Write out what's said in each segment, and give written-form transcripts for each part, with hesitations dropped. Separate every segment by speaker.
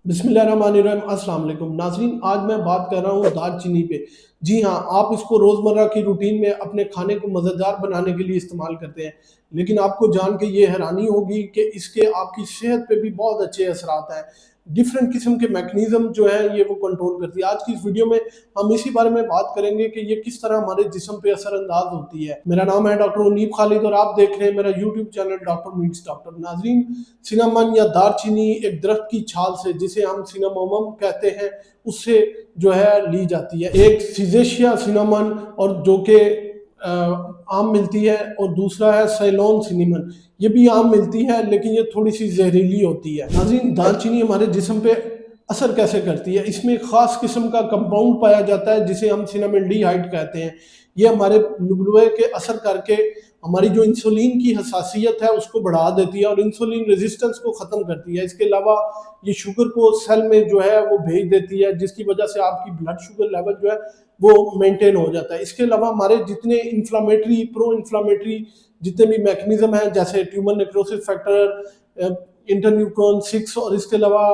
Speaker 1: बिस्मिल्लाहिर्रहमानिर्रहीम। अस्सलाम वालेकुम नाज़रीन, आज मैं बात कर रहा हूँ दालचीनी पे। जी हाँ, आप इसको रोज़मर्रा की रूटीन में अपने खाने को मज़ेदार बनाने के लिए इस्तेमाल करते हैं, लेकिन आपको जान के ये हैरानी होगी कि इसके आपकी सेहत पे भी बहुत अच्छे असरात हैं। डिफरेंट किस्म के मैकेनिज़्म जो है ये वो कंट्रोल करती है। आज की इस वीडियो में हम इसी बारे में बात करेंगे कि ये किस तरह हमारे जिस्म पे असरअंदाज होती है। मेरा नाम है डॉक्टर मुनीब खालिद और आप देख रहे हैं मेरा YouTube channel doctor meets doctor. नाज़रीन, सिनामन या दालचीनी एक दरख्त की छाल से, जिसे हम सिनामोमम कहते हैं, उससे जो है ली जाती है। एक सिजेशिया सिनामन और जो कि आम मिलती है, और दूसरा है सैलोन सिनेमन। ये भी आम मिलती है लेकिन ये थोड़ी सी जहरीली होती है। नाज़रीन, दालचीनी हमारे जिस्म पे असर कैसे करती है? इसमें एक ख़ास किस्म का कंपाउंड पाया जाता है जिसे हम सिनामिल्डिहाइड कहते हैं। ये हमारे लुबलुए के असर करके हमारी जो इंसुलिन की हसासियत है उसको बढ़ा देती है और इंसुलिन रेजिस्टेंस को ख़त्म करती है। इसके अलावा ये शुगर को सेल में जो है वो भेज देती है, जिसकी वजह से आपकी ब्लड शुगर लेवल जो है वो मेंटेन हो जाता है। इसके अलावा हमारे जितने इन्फ्लामेटरी, प्रो इन्फ्लामेटरी जितने भी मैकेनिज्म हैं, जैसे ट्यूमर नेक्रोसिस फैक्टर, इंटरल्यूकन 6 और इसके अलावा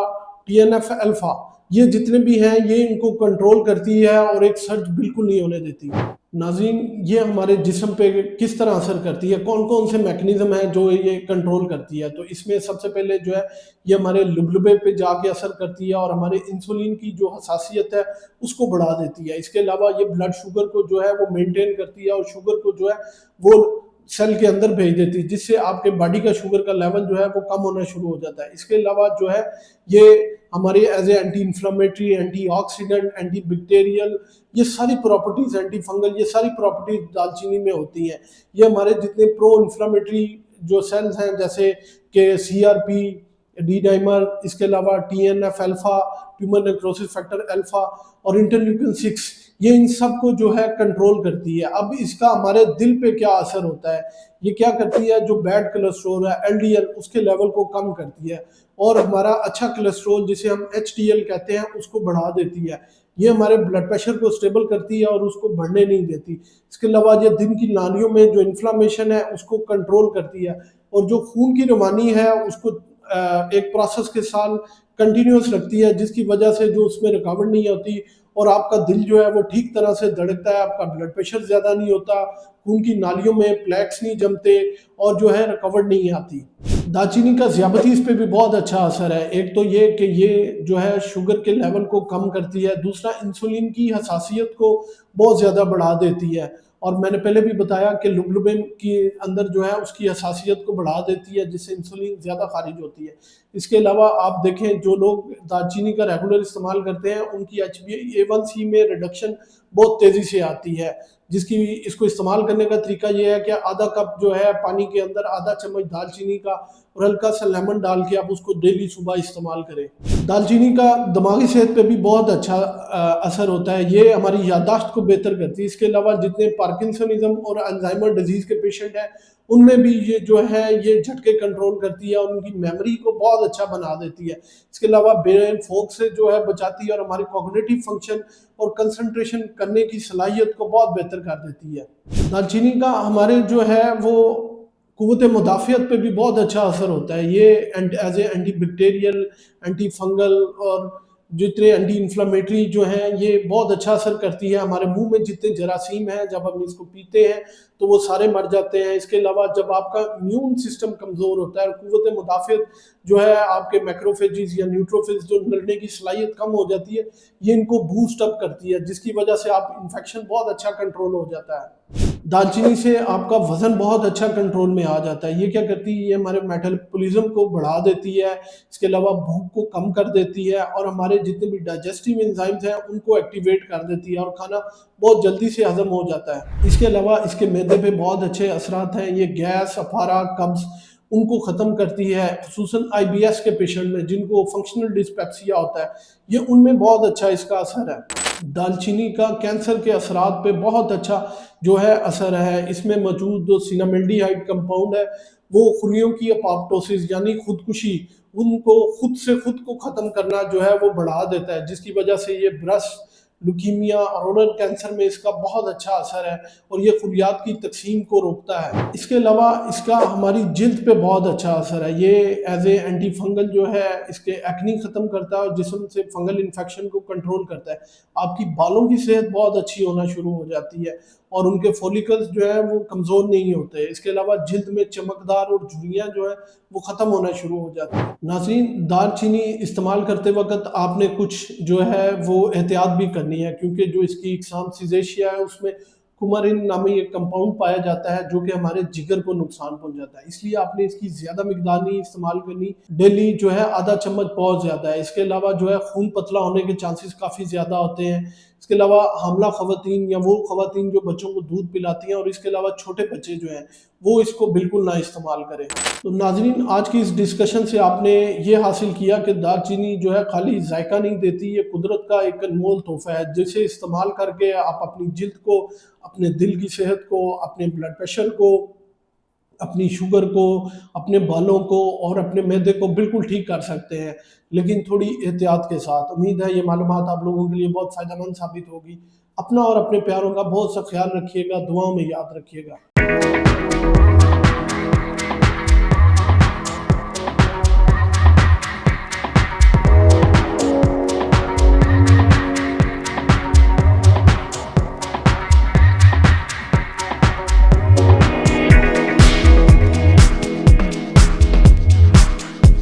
Speaker 1: टीएनएफ अल्फा, ये जितने भी हैं ये इनको कंट्रोल करती है और एक सर्ज बिल्कुल नहीं होने देती। नाज़रीन, ये हमारे जिस्म पे किस तरह असर करती है, कौन कौन से मैकेनिज्म हैं जो ये कंट्रोल करती है? तो इसमें सबसे पहले जो है ये हमारे लुबलुबे पे जाके असर करती है और हमारे इंसुलिन की जो हसासियत है उसको बढ़ा देती है। इसके अलावा ये ब्लड शुगर को जो है वो मेंटेन करती है और शुगर को जो है वो सेल के अंदर भेज देती है, जिससे आपके बॉडी का शुगर का लेवल जो है वो कम होना शुरू हो जाता है। इसके अलावा जो है ये हमारे as a anti inflammatory, antioxidant, antibacterial, ये सारी प्रॉपर्टीज, एंटी फंगल, ये सारी प्रॉपर्टीज दालचीनी में होती हैं। ये हमारे जितने प्रो इन्फ्लामेटरी जो सेल्स हैं, जैसे कि सीआरपी, डी डाइमर, इसके अलावा TNF alpha, tumour necrosis factor alpha और इंटरल्यूकिन 6, ये इन सब को जो है कंट्रोल करती है। अब इसका हमारे दिल पे क्या असर होता है? ये क्या करती है, जो बैड कोलेस्ट्रॉल है एलडीएल, उसके लेवल को कम करती है और हमारा अच्छा कोलेस्ट्रॉल जिसे हम एचडीएल कहते हैं उसको बढ़ा देती है। ये हमारे ब्लड प्रेशर को स्टेबल करती है और उसको बढ़ने नहीं देती। इसके अलावा ये दिन की नालियों में जो इन्फ्लामेशन है उसको कंट्रोल करती है और जो खून की रवानी है उसको एक प्रोसेस के साथ कंटिन्यूस रखती है, जिसकी वजह से जो उसमें रुकावट नहीं होती और आपका दिल जो है वो ठीक तरह से धड़कता है, आपका ब्लड प्रेशर ज़्यादा नहीं होता, खून की नालियों में प्लेक्स नहीं जमते और जो है रुकावट नहीं आती। दालचीनी का ज़ियाबतीस पे भी बहुत अच्छा असर है। एक तो ये कि ये जो है शुगर के लेवल को कम करती है, दूसरा इंसुलिन की हसासियत को बहुत ज़्यादा बढ़ा देती है और मैंने पहले भी बताया कि लुबलुबे के अंदर जो है उसकी हसासियत को बढ़ा देती है, जिससे इंसुलिन ज़्यादा खारिज होती है। इसके अलावा आप देखें, जो लोग दालचीनी का रेगुलर इस्तेमाल करते हैं उनकी HbA1c में रिडक्शन बहुत तेज़ी से आती है, जिसकी इसको इस्तेमाल करने का तरीका ये है कि आधा कप जो है पानी के अंदर आधा चम्मच दालचीनी का और हल्का सा लेमन डाल के आप उसको डेली सुबह इस्तेमाल करें। दालचीनी का दिमागी सेहत पे भी बहुत अच्छा असर होता है। ये हमारी याददाश्त को बेहतर करती है। इसके अलावा जितने पार्किंसनिज्म और अल्जाइमर डिजीज़ के पेशेंट हैं उनमें भी ये जो है ये झटके कंट्रोल करती है और उनकी मेमोरी को बहुत अच्छा बना देती है। इसके अलावा ब्रेन फॉग से जो है बचाती है और हमारे कॉग्निटिव फंक्शन और कंसंट्रेशन करने की सलाहियत को बहुत बेहतर कर देती है। दालचीनी का हमारे जो है वो कुव्वत मुदाफ़ियत पे भी बहुत अच्छा असर होता है। ये as a antibacterial, antifungal और जितने एंटी इन्फ्लामेटरी जो हैं ये बहुत अच्छा असर करती है। हमारे मुंह में जितने जरासीम हैं जब हम इसको पीते हैं तो वो सारे मर जाते हैं। इसके अलावा जब आपका इम्यून सिस्टम कमज़ोर होता है और कुव्वत मुदाफ़ियत जो है, आपके मैक्रोफेजेस या न्यूट्रोफिल्स जो लड़ने की सलाहियत कम हो जाती है, ये इनको बूस्ट अप करती है, जिसकी वजह से आप इन्फेक्शन बहुत अच्छा कंट्रोल हो जाता है। दालचीनी से आपका वज़न बहुत अच्छा कंट्रोल में आ जाता है। ये क्या करती है, ये हमारे मेटाबॉलिज्म को बढ़ा देती है, इसके अलावा भूख को कम कर देती है और हमारे जितने भी डाइजेस्टिव एंजाइम्स हैं उनको एक्टिवेट कर देती है और खाना बहुत जल्दी से हज़म हो जाता है। इसके अलावा इसके मैदे पे बहुत अच्छे असरात हैं। ये गैस, अफारा, कब्ज़ उनको ख़त्म करती है, ख़ुसूसन आईबीएस के पेशेंट में जिनको फंक्शनल डिस्पेप्सिया होता है, ये उनमें बहुत अच्छा इसका असर है। दालचीनी का कैंसर के असरात पे बहुत अच्छा जो है असर है। इसमें मौजूद जो सिनामिल्डिहाइड कंपाउंड है वो खुलियों की अपोप्टोसिस यानी खुदकुशी, उनको खुद से खुद को ख़त्म करना जो है वो बढ़ा देता है, जिसकी वजह से ये ब्रेस्ट ल्यूकीमिया और ओरल कैंसर में इसका बहुत अच्छा असर है और ये खुलियात की तकसीम को रोकता है। इसके अलावा इसका हमारी जिल्द पे बहुत अच्छा असर है। ये एज ए एंटी फंगल जो है इसके एक्नी ख़त्म करता है और जिस्म से फंगल इन्फेक्शन को कंट्रोल करता है। आपकी बालों की सेहत बहुत अच्छी होना शुरू हो जाती है और उनके फॉलिकल्स जो है वो कमज़ोर नहीं होते। इसके अलावा जिल्द में चमकदार और झुर्रियाँ जो है वो ख़त्म होना शुरू हो जाती है। नाज़रीन, दालचीनी इस्तेमाल करते वक़्त आपने कुछ जो है वो एहतियात भी करनी है, क्योंकि जो इसकी इकसाम सिजेशिया है उसमें कुमारिन नामी एक कंपाउंड पाया जाता है जो कि हमारे जिगर को नुकसान पहुंचाता है। इसलिए आपने इसकी ज़्यादा मिकदार नहीं इस्तेमाल करनी। डेली जो है आधा चम्मच बहुत ज़्यादा है। इसके अलावा जो है खून पतला होने के चांसेस काफ़ी ज़्यादा होते हैं। इसके अलावा हामला ख़वातीन या वो ख़वातीन जो बच्चों को दूध पिलाती हैं और इसके अलावा छोटे बच्चे जो हैं वो इसको बिल्कुल ना इस्तेमाल करें। तो नाज़रीन, आज की इस डिस्कशन से आपने ये हासिल किया कि दालचीनी जो है खाली जायका नहीं देती, ये कुदरत का एक अनमोल तोहफ़ा है जिसे इस्तेमाल करके आप अपनी जिल्द को, अपने दिल की सेहत को, अपने ब्लड प्रेशर को, अपनी शुगर को, अपने बालों को और अपने मैदे को बिल्कुल ठीक कर सकते हैं, लेकिन थोड़ी एहतियात के साथ। उम्मीद है ये मालूमात आप लोगों के लिए बहुत फ़ायदेमंद साबित होगी। अपना और अपने प्यारों का बहुत सा ख्याल रखिएगा, दुआओं में याद रखिएगा।